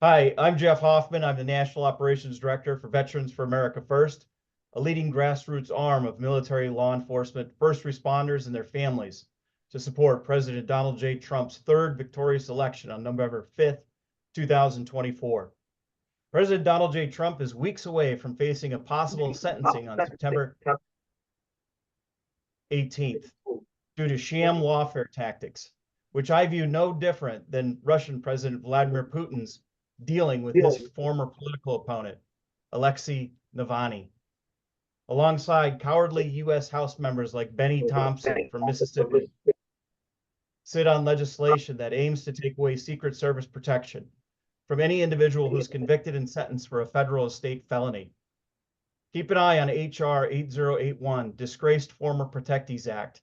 Hi, I'm Jeff Hoffman. I'm the National Operations Director for Veterans for America First, a leading grassroots arm of military, law enforcement, first responders, and their families to support President Donald J. Trump's third victorious election on November 5th, 2024. President Donald J. Trump is weeks away from facing a possible sentencing on September 18th due to sham lawfare tactics, which I view no different than Russian President Vladimir Putin's dealing with his former political opponent, Alexei Navalny, alongside cowardly U.S. House members like Benny Thompson from Mississippi, sit on legislation that aims to take away Secret Service protection from any individual who's convicted and sentenced for a federal or state felony. Keep an eye on H.R. 8081, Disgraced Former Protectees Act,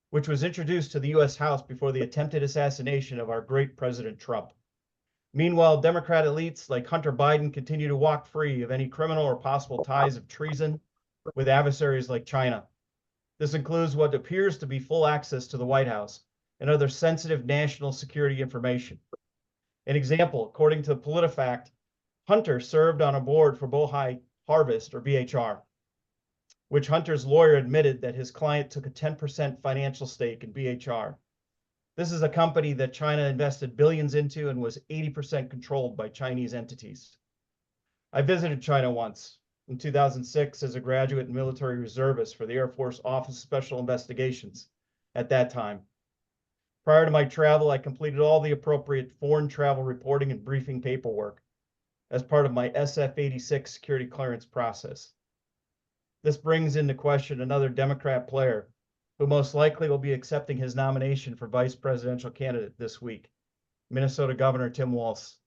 which was introduced to the U.S. House before the attempted assassination of our great President Trump. Meanwhile, Democrat elites like Hunter Biden continue to walk free of any criminal or possible ties of treason with adversaries like China. This includes what appears to be full access to the White House and other sensitive national security information. An example, according to PolitiFact, Hunter served on a board for Bohai Harvest, or BHR, which Hunter's lawyer admitted that his client took a 10% financial stake in BHR. This is a company that China invested billions into and was 80% controlled by Chinese entities. I visited China once in 2006 as a graduate and military reservist for the Air Force Office of Special Investigations at that time. Prior to my travel, I completed all the appropriate foreign travel reporting and briefing paperwork as part of my SF-86 security clearance process. This brings into question another Democrat player who most likely will be accepting his nomination for vice presidential candidate this week, Minnesota Governor Tim Walz.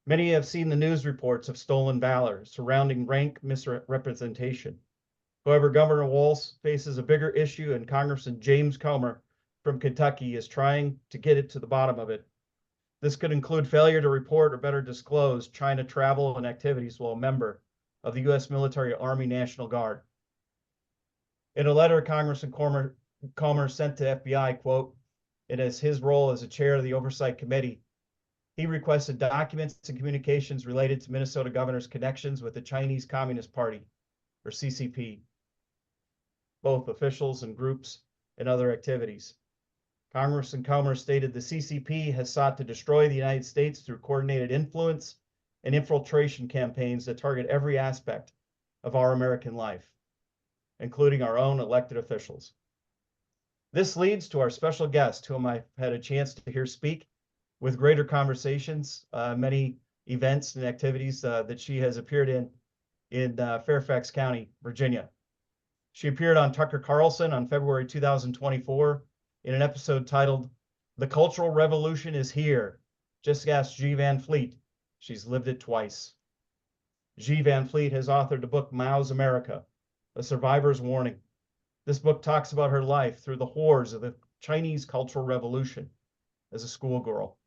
Many have seen the news reports of stolen valor surrounding rank misrepresentation. However, Governor Walz faces a bigger issue, and Congressman James Comer from Kentucky is trying to get it to the bottom of it. This could include failure to report or better disclose China travel and activities while a member of the U.S. Military Army National Guard. In a letter, Congressman Comer sent to FBI, quote, and as his role as a chair of the Oversight Committee, he requested documents and communications related to Minnesota governor's connections with the Chinese Communist Party, or CCP, both officials and groups and other activities. Congressman Comer stated the CCP has sought to destroy the United States through coordinated influence and infiltration campaigns that target every aspect of our American life, including our own elected officials. This leads to our special guest, whom I've had a chance to hear speak with greater conversations, many events and activities that she has appeared in Fairfax County, Virginia. She appeared on Tucker Carlson on February 2024 in an episode titled, "The Cultural Revolution is Here. Just ask G. Van Fleet. She's lived it twice." G. Van Fleet has authored the book Mao's America, A Survivor's Warning. This book talks about her life through the horrors of the Chinese Cultural Revolution as a schoolgirl.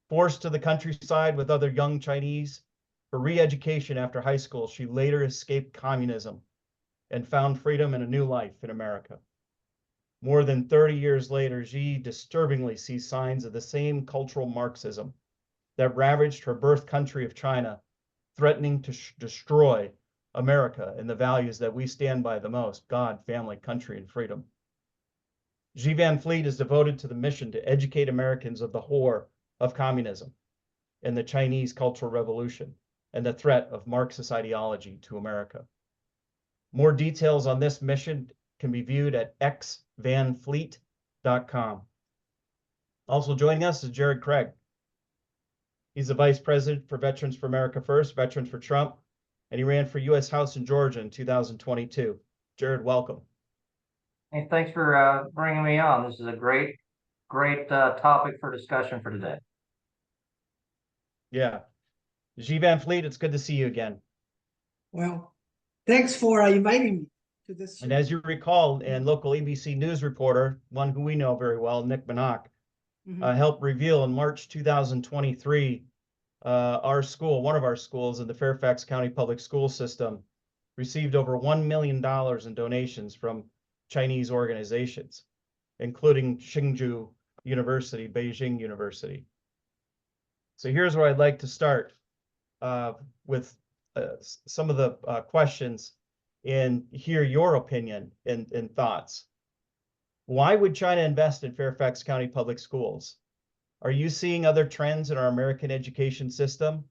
Forced to the countryside with other young Chinese for re-education after high school, she later escaped communism and found freedom and a new life in America. More than 30 years later, Xi disturbingly sees signs of the same cultural Marxism that ravaged her birth country of China, threatening to destroy America and the values that we stand by the most: God, family, country, and freedom. G. Van Fleet is devoted to the mission to educate Americans of the horror of communism and the Chinese Cultural Revolution and the threat of Marxist ideology to America. More details on this mission can be viewed at xvanfleet.com. Also joining us is Jared Craig. He's the Vice President for Veterans for America First, Veterans for Trump, and he ran for U.S. House in Georgia in 2022. Jared, welcome. Hey, thanks for bringing me on. This is a great topic for discussion for today. Yeah. G. Van Fleet, it's good to see you again. Well, thanks for inviting me to this. And as you recall, and local ABC News reporter, one who we know very well, Nick Minock, helped reveal in March 2023, our school, one of our schools in the Fairfax County Public School System, received over $1 million in donations from Chinese organizations, including Hsinchu University, Beijing University. So here's where I'd like to start with some of the questions and hear your opinion and thoughts. Why would China invest in Fairfax County Public Schools? Are you seeing other trends in our American education system?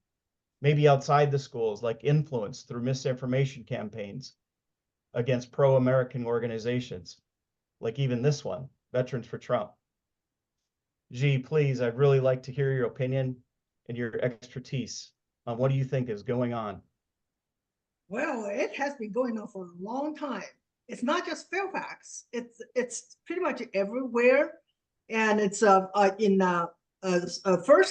Maybe outside the schools, like influence through misinformation campaigns against pro-American organizations, like even this one, Veterans for Trump. Xi, please, I'd really like to hear your opinion and your expertise on what do you think is going on? Well, it has been going on for a long time. It's not just Fairfax. It's pretty much everywhere, and it's first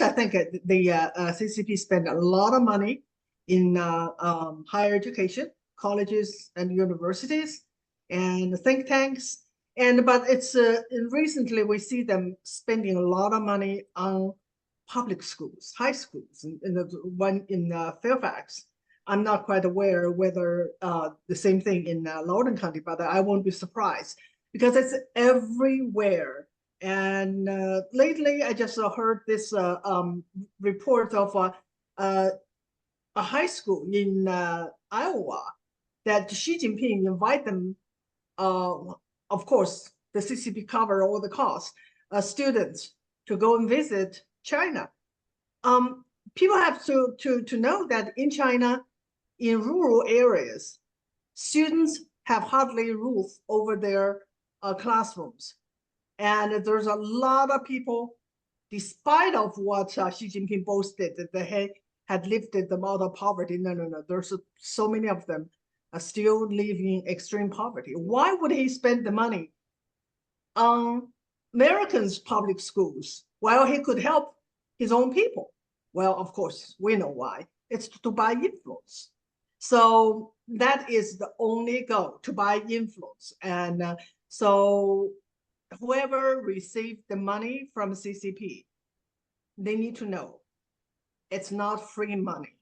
I think the CCP spent a lot of money in higher education, colleges and universities, and think tanks. But it's recently we see them spending a lot of money on public schools, high schools, in the one in Fairfax. I'm not quite aware whether the same thing in Loudoun County, but I won't be surprised because it's everywhere. And lately, I just heard this report of a high school in Iowa that Xi Jinping invite them. Of course, the CCP cover all the costs. Students to go and visit China. People have to know that in China, in rural areas, students have hardly a roof over their classrooms. And there's a lot of people, despite of what Xi Jinping boasted, that they had lifted them out of poverty. No. There's so many of them are still living in extreme poverty. Why would he spend the money on Americans' public schools while he could help his own people? Well, of course, we know why. It's to buy influence. So that is the only goal, to buy influence. And so whoever received the money from CCP, they need to know it's not free money.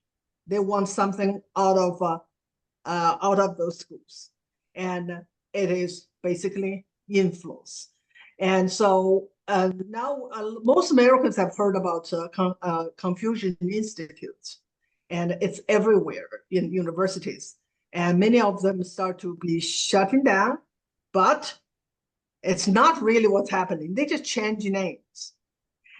They want something out of those schools. And it is basically influence. And so now most Americans have heard about Confucian Institutes, and it's everywhere in universities. And many of them start to be shutting down, but it's not really what's happening. They just change names.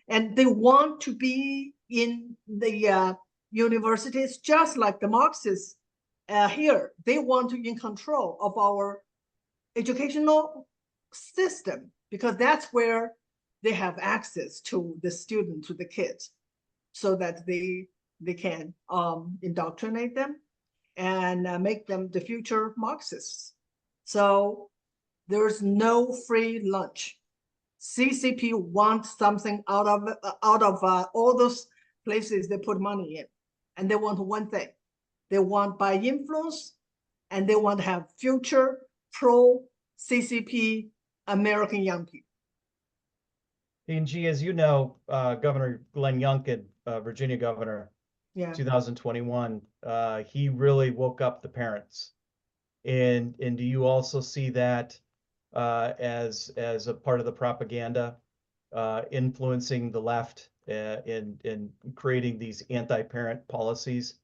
And they want to be in the universities just like the Marxists here. They want to be in control of our educational system because that's where they have access to the student, to the kids, so that they can indoctrinate them and make them the future Marxists. So there's no free lunch. CCP wants something out of all those places they put money in, and they want one thing: they want by influence, and they want to have future pro-CCP American young people. And Xi, as you know, Governor Glenn Youngkin, Virginia governor, Yeah. 2021, he really woke up the parents. And do you also see that as a part of the propaganda, influencing the left in creating these anti-parent policies,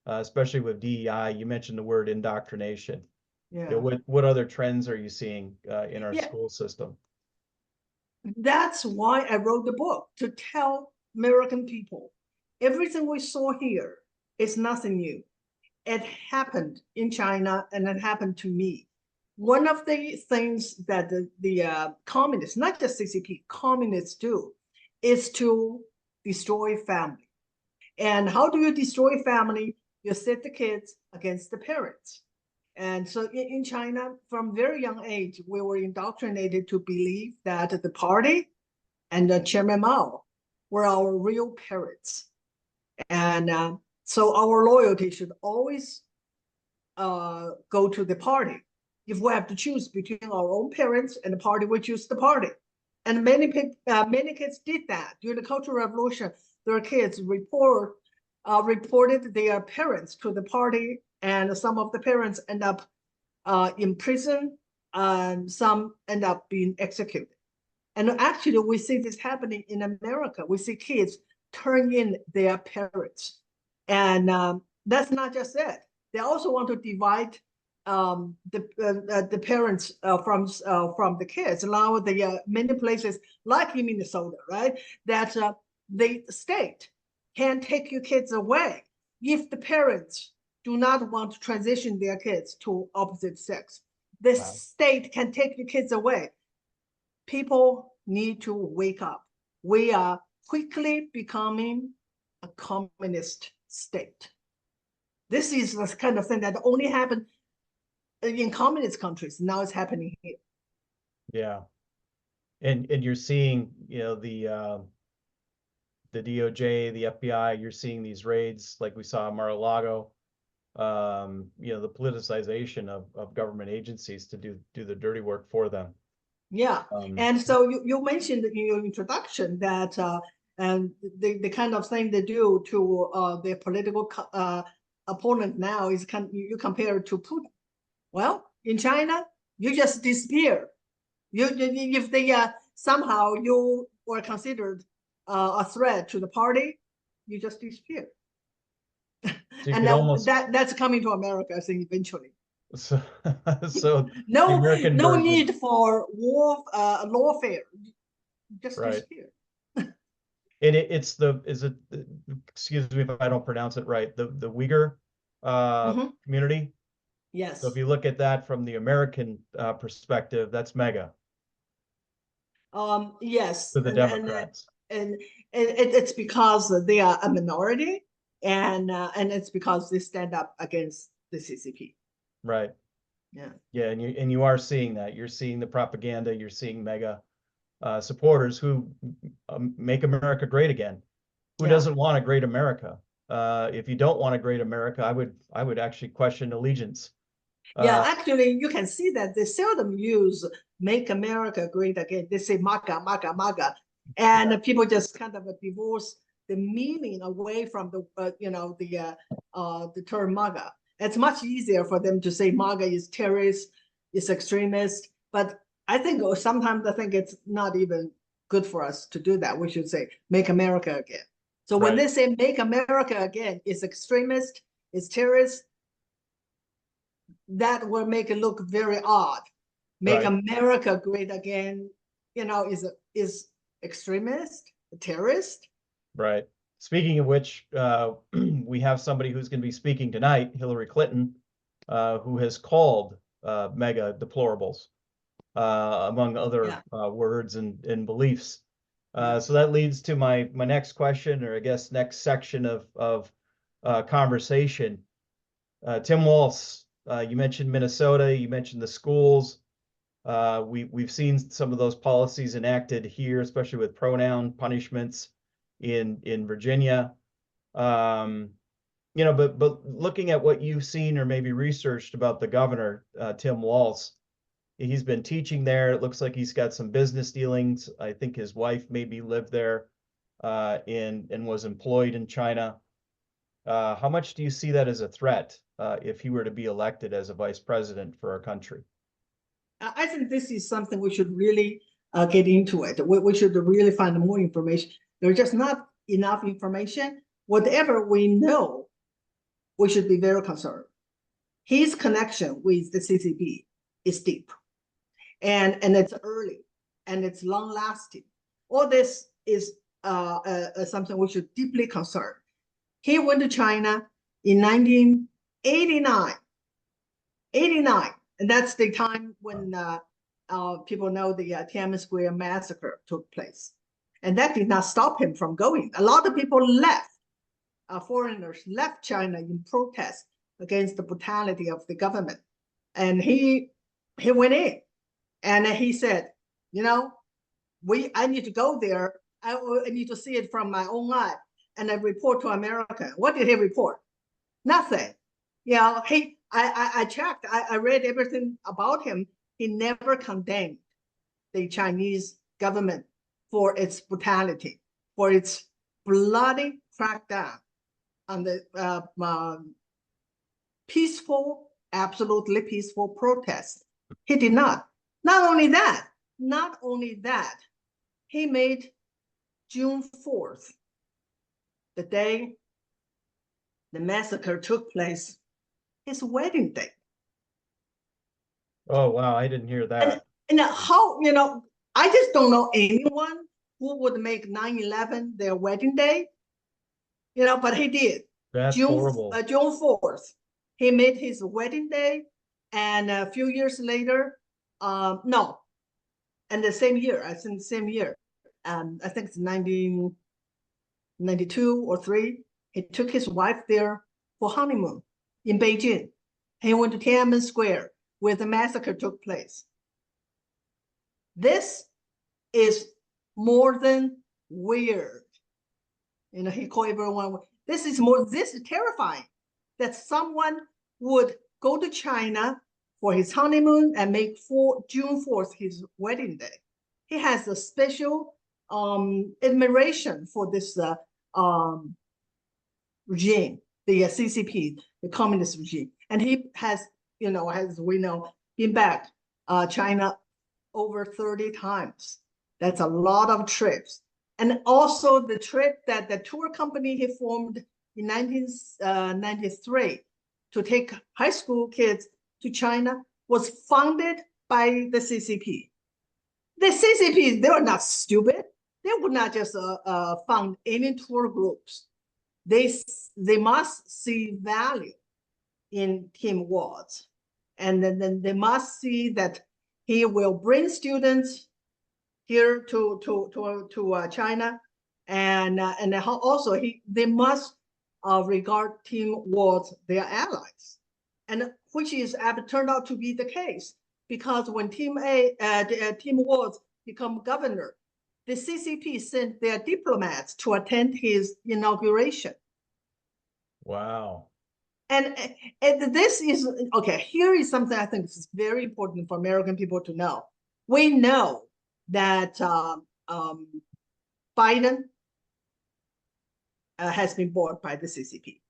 especially with DEI? You mentioned the word indoctrination. Yeah. You know, what other trends are you seeing in our Yeah. school system? That's why I wrote the book, to tell American people everything we saw here is nothing new. It happened in China, and it happened to me. One of the things that the communists, not just CCP, communists do is to destroy family. And how do you destroy family? You set the kids against the parents. And so in China, from very young age, we were indoctrinated to believe that the party and Chairman Mao were our real parents. And so our loyalty should always go to the party. If we have to choose between our own parents and the party, we choose the party. And many kids did that. During the Cultural Revolution, their kids reported their parents to the party, and some of the parents end up in prison, and some end up being executed. And actually, we see this happening in America. We see kids turn in their parents. And that's not just it. They also want to divide the parents from the kids. Now the many places like in Minnesota, right, that the state can take your kids away if the parents do not want to transition their kids to opposite sex. The Wow. state can take your kids away. People need to wake up. We are quickly becoming a communist state. This is the kind of thing that only happened in communist countries. Now it's happening here. Yeah. And you're seeing, you know, the DOJ, the FBI, you're seeing these raids like we saw in Mar-a-Lago, you know, the politicization of government agencies to do the dirty work for them. Yeah. And so you mentioned in your introduction that and the kind of thing they do to their political opponent now is you compare it to Putin. Well, in China, you just disappear. If they somehow you were considered a threat to the party, you just disappear. So you And could almost that's coming to America, I think, eventually. so the No, American no version, need for lawfare. Just right? disappear. And it's excuse me if I don't pronounce it right, the Uyghur community. Yes. So if you look at that from the American perspective, that's mega Yes. to the Democrats. And it's because they are a minority, and it's because they stand up against the CCP. Right. Yeah. Yeah, and you are seeing that. You're seeing the propaganda. You're seeing mega supporters who make America great again. Who Yeah. doesn't want a great America? If you don't want a great America, I would actually question allegiance. Yeah, actually, you can see that they seldom use "Make America Great Again." They say "MAGA, MAGA, MAGA," and Yeah. people just kind of divorce the meaning away from the the term MAGA. It's much easier for them to say MAGA is terrorist, is extremist. But I think sometimes I think it's not even good for us to do that. We should say "Make America Again." So when Right. they say "Make America Again," it's extremist, it's terrorist. That will make it look very odd. Make Right. America great again, you know, is extremist, a terrorist. Right. Speaking of which, we have somebody who's going to be speaking tonight, Hillary Clinton, who has called mega deplorables, among other words and beliefs. So that leads to my next question, or I guess next section of conversation. Tim Walz, you mentioned Minnesota, you mentioned the schools. We've seen some of those policies enacted here, especially with pronoun punishments in Virginia. You know, but looking at what you've seen or maybe researched about the governor, Tim Walz, he's been teaching there. It looks like he's got some business dealings. I think his wife maybe lived there and was employed in China. How much do you see that as a threat if he were to be elected as a vice president for our country? I think this is something we should really get into it. We should really find more information. There's just not enough information. Whatever we know, we should be very concerned. His connection with the CCP is deep, and it's early, and it's long lasting. All this is something we should deeply concern. He went to China in 1989. 89, and that's the time when people know the Tiananmen Square massacre took place. And that did not stop him from going. A lot of people left, foreigners left China in protest against the brutality of the government. And he went in and he said, you know, I need to go there. I need to see it from my own eye. And I report to America. What did he report? Nothing. You know, I checked, I read everything about him. He never condemned the Chinese government for its brutality, for its bloody crackdown on the peaceful, absolutely peaceful protest. He did not. Not only that, he made June 4th the day the massacre took place, his wedding day. Oh, wow, I didn't hear that. And how, I just don't know anyone who would make 9/11 their wedding day, but he did. That's horrible. June 4th, he made his wedding day, and a few years later, no, and the same year, I think I think it's 1992 or 3, he took his wife there for honeymoon in Beijing. He went to Tiananmen Square where the massacre took place. This is more than weird. He called everyone, this is terrifying that someone would go to China for his honeymoon and make June 4th his wedding day. He has a special admiration for this regime, the CCP, the communist regime. And he has, as we know, been back China over 30 times. That's a lot of trips. And also the trip that the tour company he formed in 1993 to take high school kids to China was funded by the CCP. The CCP, they were not stupid. They would not just fund any tour groups. They must see value in Tim Walz. And then they must see that he will bring students here to China, and also they must regard Tim Walz their allies, and which is turned out to be the case, because when Tim Walz became governor, the CCP sent their diplomats to attend his inauguration. Wow. And this is, okay, here is something I think is very important for American people to know. We know that Biden has been bought by the CCP,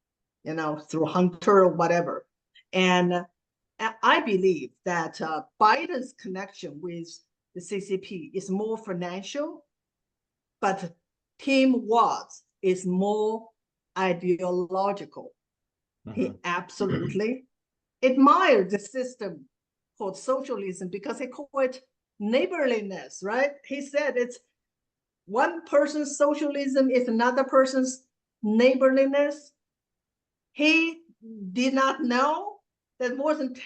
through Hunter or whatever. And I believe that Biden's connection with the CCP is more financial, but Tim Walz is more ideological. He absolutely admired the system called socialism because he called it neighborliness, right? He said it's one person's socialism is another person's neighborliness. He did not know that more than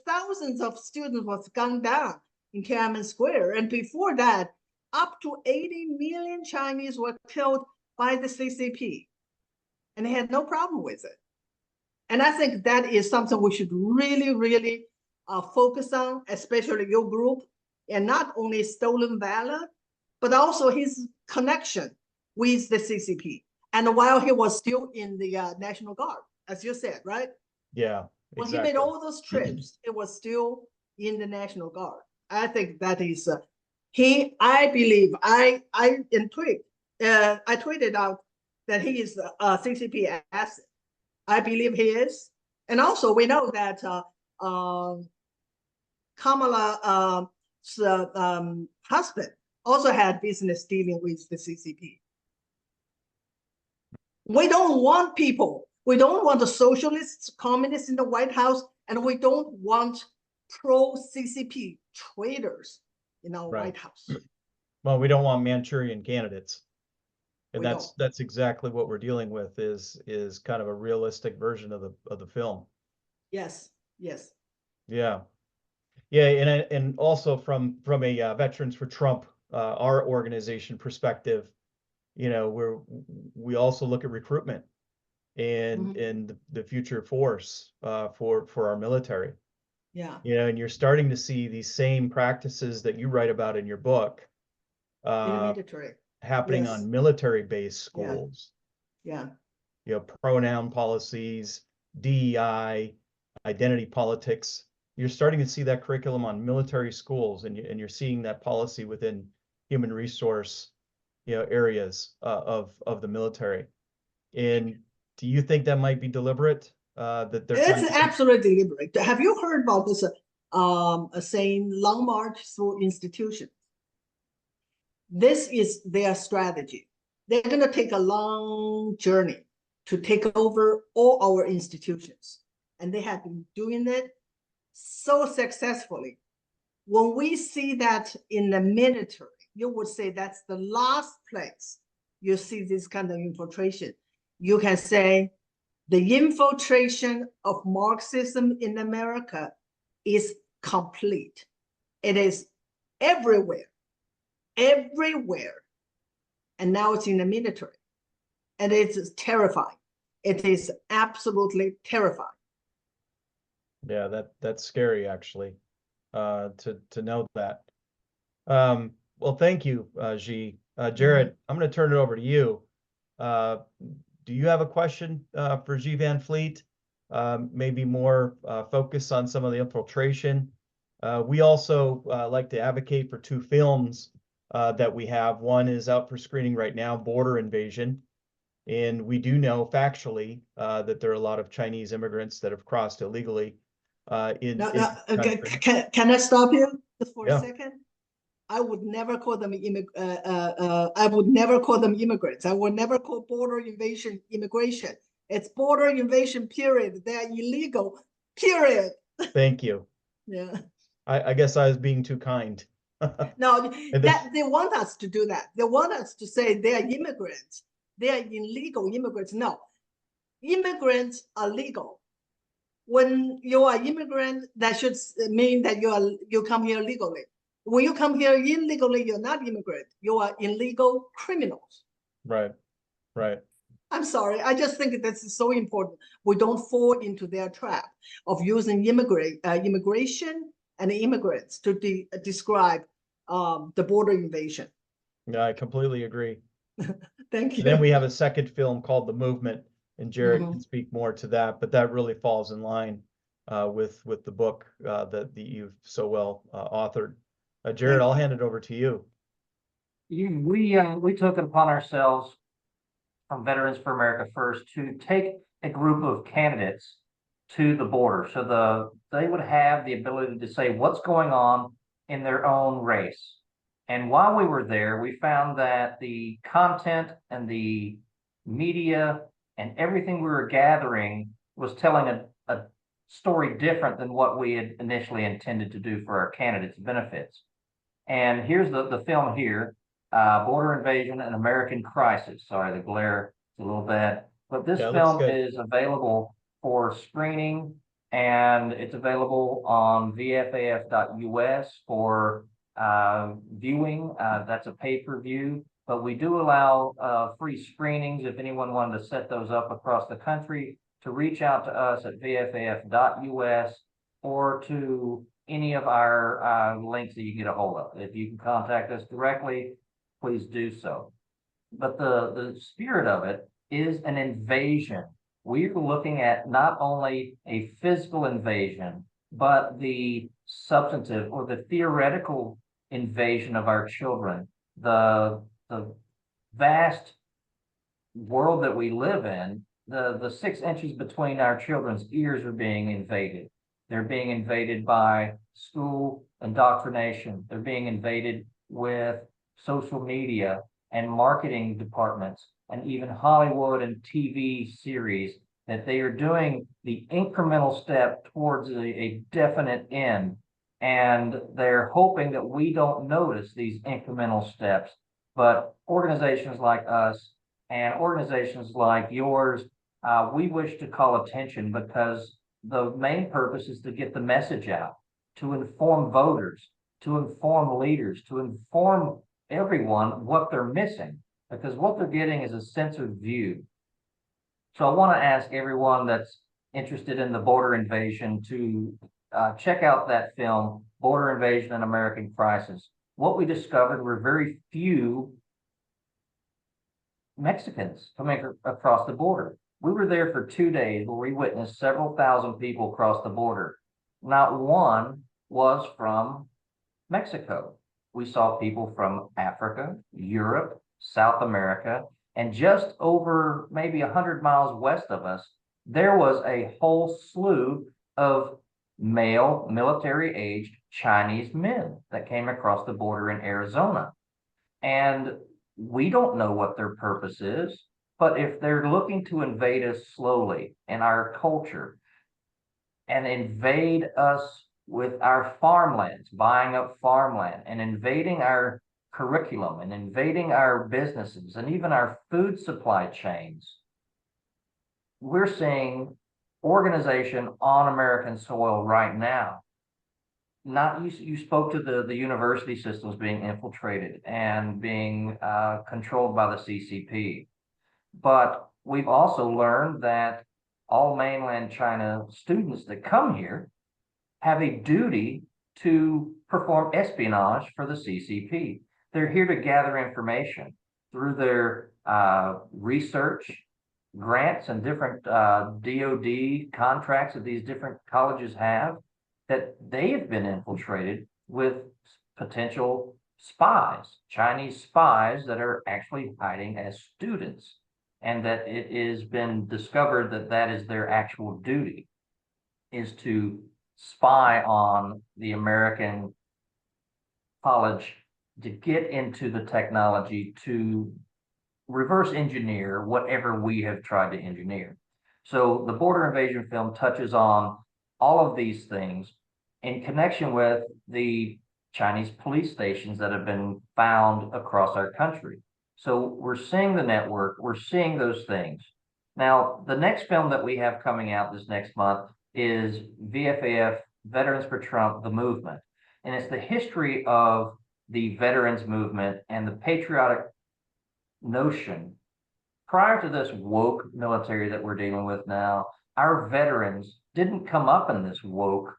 thousands of students was gunned down in Tiananmen Square. And before that, up to 80 million Chinese were killed by the CCP. And he had no problem with it. And I think that is something we should really, really focus on, especially your group, and not only Stolen Valor, but also his connection with the CCP. And while he was still in the National Guard, as you said, right? Yeah, when exactly. he made all those trips, it was still in the National Guard. I think that is, I believe, I tweeted out that he is a CCP asset. I believe he is. And also we know that Kamala's husband also had business dealing with the CCP. We don't want the socialists, communists in the White House, and we don't want pro-CCP traitors in our Right. White House. Well, we don't want Manchurian candidates. And We that's exactly what we're dealing with is kind of a realistic version of the film. Yes, yes. Yeah. Yeah, and also from a Veterans for Trump, our organization perspective, we also look at recruitment and the future force for our military. Yeah. And you're starting to see these same practices that you write about in your book In the military. happening Yes. on military-based schools. Yeah. Pronoun policies, DEI, identity politics. You're starting to see that curriculum on military schools, and you're seeing that policy within human resource, areas of the military. And do you think that might be deliberate? That they're It's absolutely deliberate. Have you heard about this saying long march through institutions? This is their strategy. they're going to take a long journey to take over all our institutions. And they have been doing it so successfully. When we see that in the military, you would say that's the last place you see this kind of infiltration. You can say the infiltration of Marxism in America is complete. It is everywhere, everywhere. And now it's in the military. And it's terrifying. It is absolutely terrifying. Yeah, that's scary actually, to know that. Well, thank you, Ji. Jared, I'm going to turn it over to you. Do you have a question for Ji Van Fleet? Maybe more focus on some of the infiltration. We also like to advocate for two films that we have. One is out for screening right now, Border Invasion. And we do know factually that there are a lot of Chinese immigrants that have crossed illegally in the country. Can I stop you just for Yeah. a second? I would never call them I would never call them immigrants. I would never call border invasion immigration. It's border invasion, period. They are illegal, period. Thank you. Yeah. I guess I was being too kind. No, And that they want us to do that. They want us to say they are immigrants. They are illegal immigrants. No, immigrants are legal. When you are immigrant, that should mean that you come here legally. When you come here illegally, you're not immigrant. You are illegal criminals. Right, right. I'm sorry. I just think this is so important. We don't fall into their trap of using immigration and immigrants to describe the border invasion. Yeah, I completely agree. Thank you. And then we have a second film called The Movement, and Jared Mhm. can speak more to that, but that really falls in line with the book that you've so well authored. Jared, I'll hand it over to you. We took it upon ourselves from Veterans for America First to take a group of candidates to the border so they would have the ability to say what's going on in their own race. And while we were there, we found that the content and the media and everything we were gathering was telling a story different than what we had initially intended to do for our candidates' benefits. And here's the film here, Border Invasion, An American Crisis. Sorry, the glare is a little bad. But this film is available for screening, and it's available on VFAF.us for viewing. That's a pay-per-view. But we do allow free screenings if anyone wanted to set those up across the country, to reach out to us at VFAF.us or to any of our links that you can get a hold of. If you can contact us directly, please do so. But the spirit of it is an invasion. We're looking at not only a physical invasion, but the substantive or the theoretical invasion of our children. The vast world that we live in, the 6 inches between our children's ears are being invaded. They're being invaded by school indoctrination. They're being invaded with social media and marketing departments, and even Hollywood and TV series, that they are doing the incremental step towards a definite end. And they're hoping that we don't notice these incremental steps. But organizations like us and organizations like yours, we wish to call attention, because the main purpose is to get the message out, to inform voters, to inform leaders, to inform everyone what they're missing, because what they're getting is a censored view. So I want to ask everyone that's interested in the border invasion to check out that film, Border Invasion, An American Crisis. What we discovered were very few Mexicans coming across the border. We were there for 2 days where we witnessed several thousand people cross the border. Not one was from Mexico. We saw people from Africa, Europe, South America, and just over maybe 100 miles west of us, there was a whole slew of male, military-aged Chinese men that came across the border in Arizona. And we don't know what their purpose is, but if they're looking to invade us slowly in our culture and invade us with our farmlands, buying up farmland and invading our curriculum and invading our businesses and even our food supply chains, we're seeing organization on American soil right now. Not you spoke to the university systems being infiltrated and being controlled by the CCP. But we've also learned that all mainland China students that come here have a duty to perform espionage for the CCP. They're here to gather information through their research grants and different DoD contracts that these different colleges have, that they have been infiltrated with potential spies, Chinese spies that are actually hiding as students, and that it has been discovered that that is their actual duty, is to spy on the American college to get into the technology to reverse engineer whatever we have tried to engineer. So the border invasion film touches on all of these things in connection with the Chinese police stations that have been found across our country. So we're seeing the network, we're seeing those things. Now, the next film that we have coming out this next month is VFAF, Veterans for Trump, the movement. And it's the history of the veterans movement and the patriotic notion. Prior to this woke military that we're dealing with now, our veterans didn't come up in this woke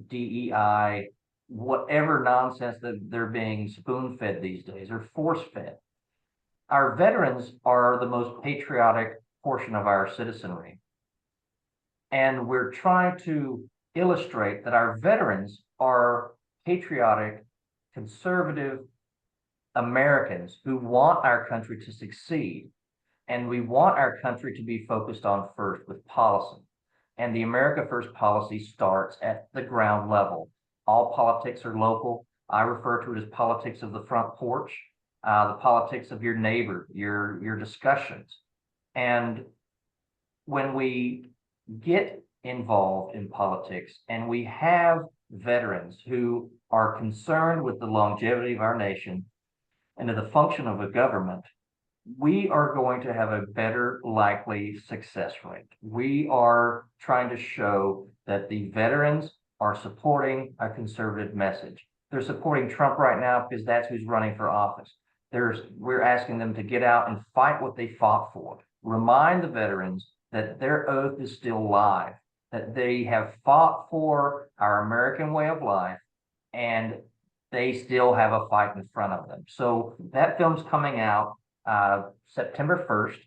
DEI, whatever nonsense that they're being spoon-fed these days or force-fed. Our veterans are the most patriotic portion of our citizenry. And we're trying to illustrate that our veterans are patriotic, conservative Americans who want our country to succeed. And we want our country to be focused on first with policy. And the America First policy starts at the ground level. All politics are local. I refer to it as politics of the front porch, the politics of your neighbor, your discussions. And when we get involved in politics and we have veterans who are concerned with the longevity of our nation and to the function of a government, we are going to have a better likely success rate. We are trying to show that the veterans are supporting a conservative message. They're supporting Trump right now because that's who's running for office. We're asking them to get out and fight what they fought for. Remind the veterans that their oath is still live, that they have fought for our American way of life, and they still have a fight in front of them. So that film's coming out September 1st,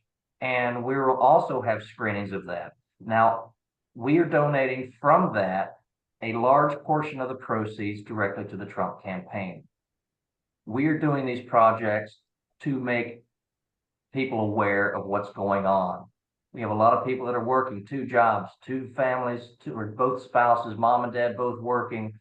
and we will also have screenings of that. Now, we are donating from that a large portion of the proceeds directly to the Trump campaign. We are doing these projects to make people aware of what's going on. We have a lot of people that are working 2 jobs, 2 families, or both spouses, mom and dad both working,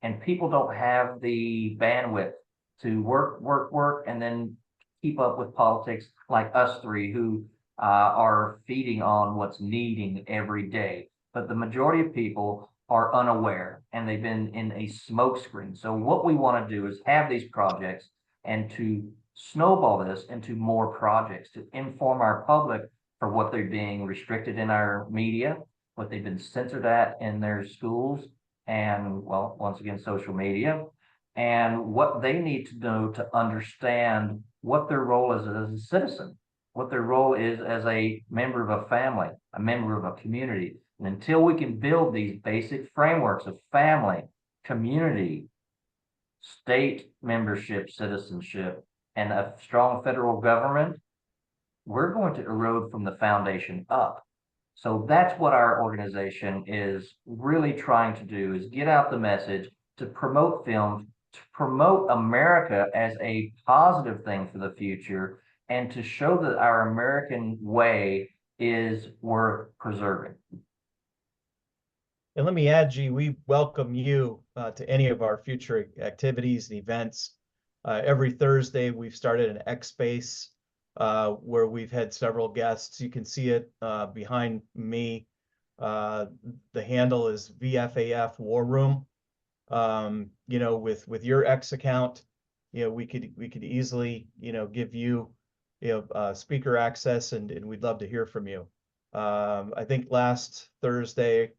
and people don't have the bandwidth to work, and then keep up with politics like us 3 who are feeding on what's needing every day. But the majority of people are unaware, and they've been in a smokescreen. So what we want to do is have these projects and to snowball this into more projects to inform our public for what they're being restricted in our media, what they've been censored at in their schools, and, well, once again, social media, and what they need to know to understand what their role is as a citizen, what their role is as a member of a family, a member of a community. And until we can build these basic frameworks of family, community, state membership, citizenship, and a strong federal government, we're going to erode from the foundation up. So that's what our organization is really trying to do, is get out the message, to promote films, to promote America as a positive thing for the future, and to show that our American way is worth preserving. And let me add, G, we welcome you to any of our future activities and events. Every Thursday, we've started an X Space where we've had several guests. You can see it behind me. The handle is VFAF War Room. You know, with your X account, you know, we could easily, you know, give you, you know, speaker access, and we'd love to hear from you. I think last Thursday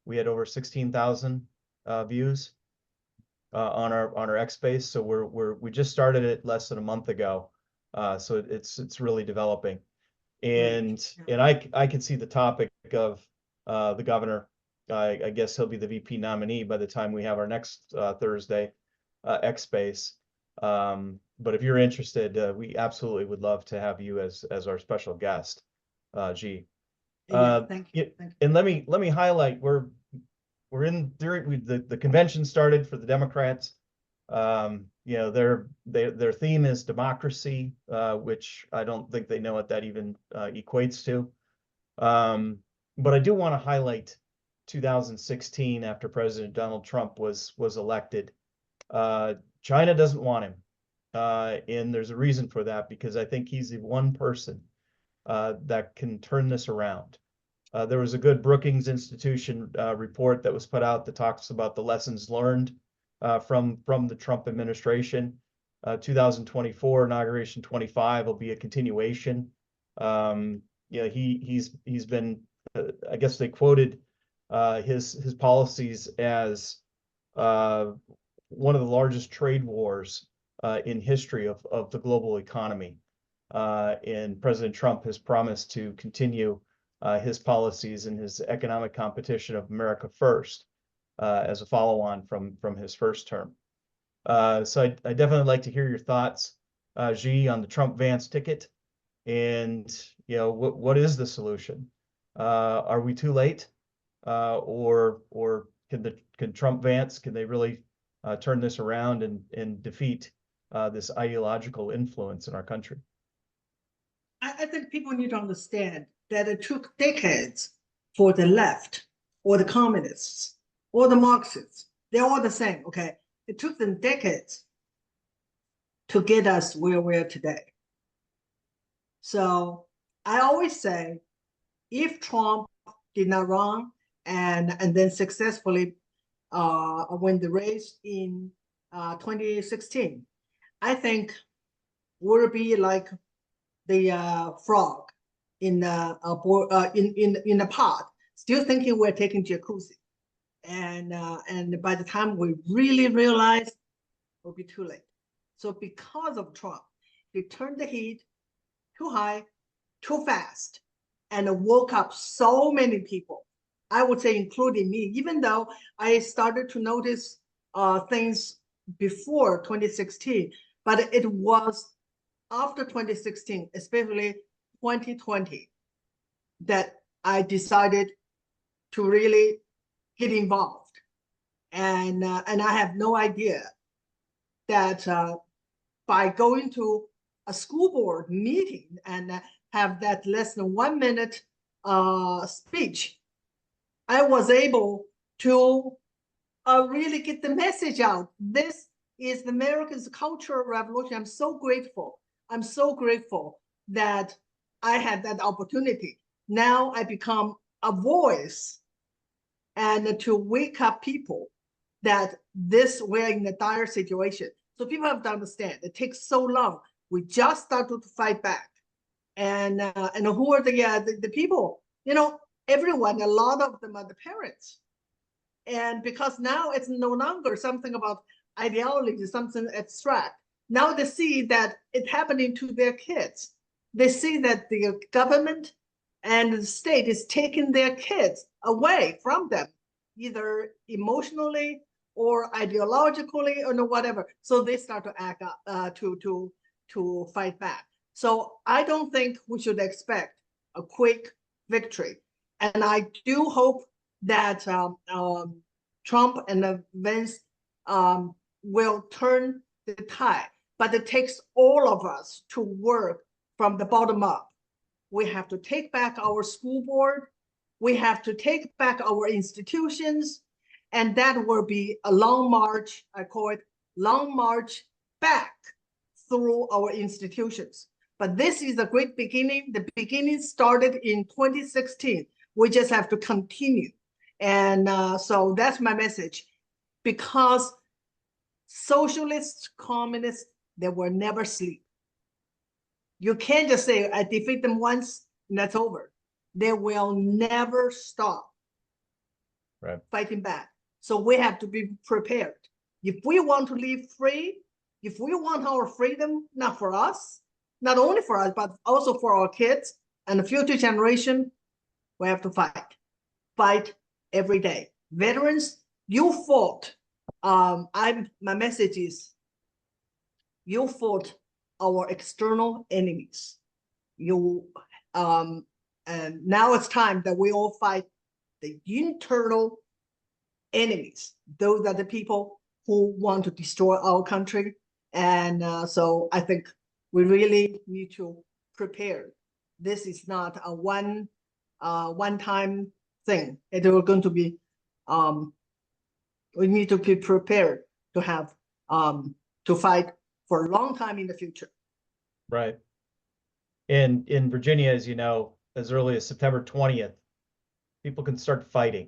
we had over 16,000 views on our X Space. So we just started it less than a month ago. So it's really developing. And I can see the topic of the governor. I guess he'll be the VP nominee by the time we have our next Thursday X Space. But if you're interested, we absolutely would love to have you as our special guest, G. Thank you. And let me highlight, we're in during the convention started for the Democrats. You know, their theme is democracy, which I don't think they know what that even equates to. But I do want to highlight 2016 after President Donald Trump was elected. China doesn't want him. And there's a reason for that, because I think he's the one person that can turn this around. There was a good Brookings Institution report that was put out that talks about the lessons learned from the Trump administration. 2024 inauguration 25 will be a continuation. You know, he's been, I guess they quoted his policies as one of the largest trade wars in history of the global economy. And President Trump has promised to continue his policies and his economic competition of America First as a follow-on from his first term. So I definitely like to hear your thoughts, Xi, on the Trump-Vance ticket, and you know, what is the solution? Are we too late, or can Trump-Vance, can they really turn this around and defeat this ideological influence in our country? I think people need to understand that it took decades for the left or the communists or the Marxists. They're all the same, okay? It took them decades to get us where we're today. So I always say, if Trump did not run and then successfully win the race in 2016, I think we'll be like the frog in a pot, still thinking we're taking jacuzzi, and by the time we really realize, it'll be too late. So because of Trump, he turned the heat too high, too fast, and woke up so many people. I would say, including me, even though I started to notice things before 2016, but it was after 2016, especially 2020, that I decided to really get involved. And I have no idea that by going to a school board meeting and have that less than 1 minute speech, I was able to really get the message out. This is the Americans' cultural revolution. I'm so grateful. I'm so grateful that I had that opportunity. Now I become a voice and to wake up people that we're in a dire situation. So people have to understand, it takes so long. We just started to fight back. And who are the people? You know, everyone, a lot of them are the parents. And because now it's no longer something about ideology, something abstract. Now they see that it's happening to their kids. They see that the government and the state is taking their kids away from them, either emotionally or ideologically or whatever. So they start to act up, to fight back. So I don't think we should expect a quick victory. And I do hope that Trump and Vance will turn the tide. But it takes all of us to work from the bottom up. We have to take back our school board. We have to take back our institutions. And that will be a long march. I call it long march back through our institutions. But this is a great beginning. The beginning started in 2016. We just have to continue. And so that's my message. Because socialists, communists, they will never sleep. You can't just say, I defeat them once and that's over. They will never stop fighting back. So we have to be prepared. If we want to live free, if we want our freedom, not for us, not only for us, but also for our kids and the future generation, we have to fight. Fight every day. Veterans, you fought. My message is, you fought our external enemies. And now it's time that we all fight the internal enemies. Those are the people who want to destroy our country. And so I think we really need to prepare. This is not a one-time thing. It is going to be, we need to be prepared to have, to fight for a long time in the future. Right. And in Virginia, as you know, as early as September 20th, people can start fighting.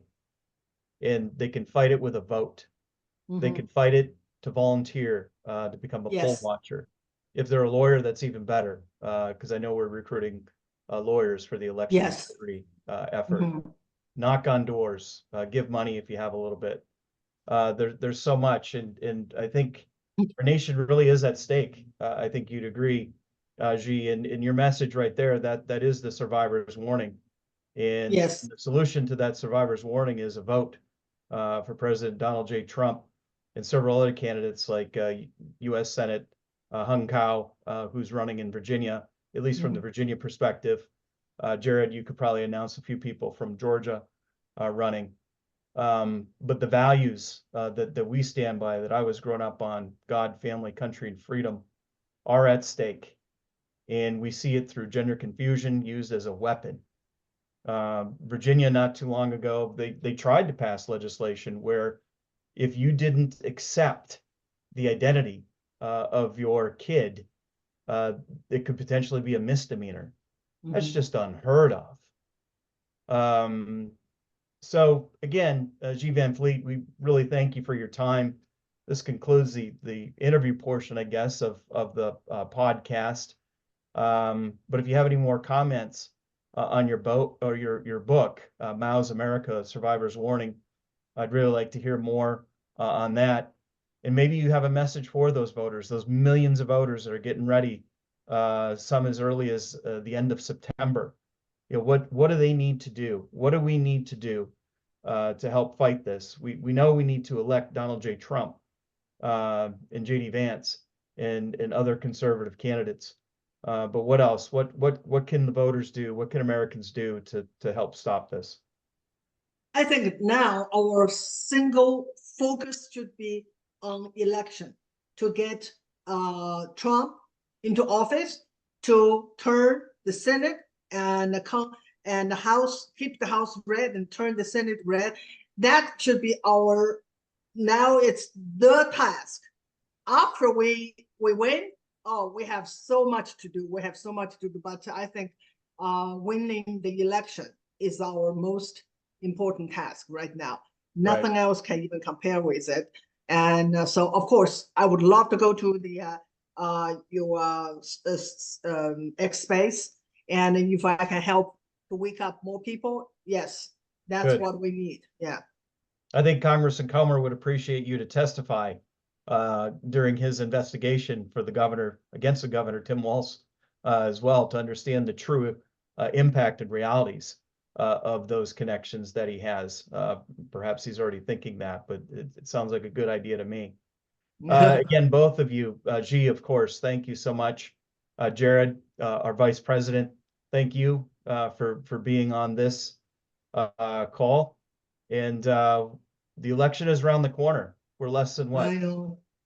And they can fight it with a vote. They can fight it to volunteer to become a poll watcher. If they're a lawyer, that's even better, because I know we're recruiting lawyers for the election integrity effort. Knock on doors, give money if you have a little bit. There's so much, and I think our nation really is at stake. I think you'd agree, Xi, in your message right there, that is the survivor's warning. And the solution to that survivor's warning is a vote for President Donald J. Trump and several other candidates like U.S. Senate Hung Kao, who's running in Virginia, at least from the Virginia perspective. Jared, you could probably announce a few people from Georgia running. But the values that we stand by, that I was grown up on, God, family, country, and freedom, are at stake. And we see it through gender confusion used as a weapon. Virginia, not too long ago, they tried to pass legislation where if you didn't accept the identity of your kid, it could potentially be a misdemeanor. That's just unheard of. So again, Xi Van Fleet, we really thank you for your time. This concludes the interview portion, I guess, of the podcast. But if you have any more comments on your boat or your book, Mao's America, Survivor's Warning, I'd really like to hear more on that. And maybe you have a message for those voters, those millions of voters that are getting ready, some as early as the end of September. You know, what do they need to do? What do we need to do to help fight this? We know we need to elect Donald J. Trump and J.D. Vance and other conservative candidates. But what else? What can the voters do? What can Americans do to help stop this? I think now our single focus should be on election, to get Trump into office, to turn the Senate and the House, keep the House red and turn the Senate red. That should be now it's the task. After we win, we have so much to do. We have so much to do, but I think winning the election is our most important task right now. Nothing else can even compare with it. And so, of course, I would love to go to the your X space, and if I can help to wake up more people, yes, that's what we need. Yeah. I think Congressman Comer would appreciate you to testify during his investigation for the governor, against the governor, Tim Walz, as well, to understand the true impact and realities of those connections that he has. Perhaps he's already thinking that, but it sounds like a good idea to me. Again, both of you, Xi, of course, thank you so much. Jared, our vice president, thank you for being on this call. And the election is around the corner. We're less than what?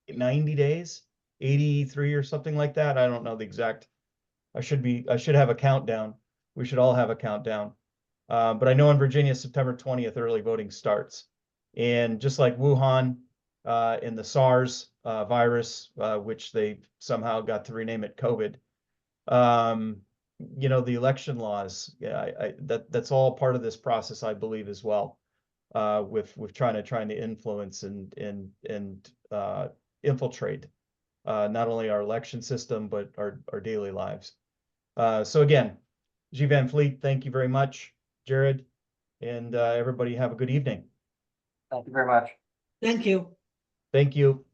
90 days, 83 or something like that. I don't know the exact. I should have a countdown. We should all have a countdown. But I know in Virginia, September 20th, early voting starts. And just like Wuhan and the SARS virus, which they somehow got to rename it COVID. You know, the election laws, yeah, that's all part of this process, I believe, as well. With trying to influence and infiltrate not only our election system but our daily lives. So again, G. Van Fleet, thank you very much, Jared, and everybody have a good evening. Thank you very much. Thank you. Thank you.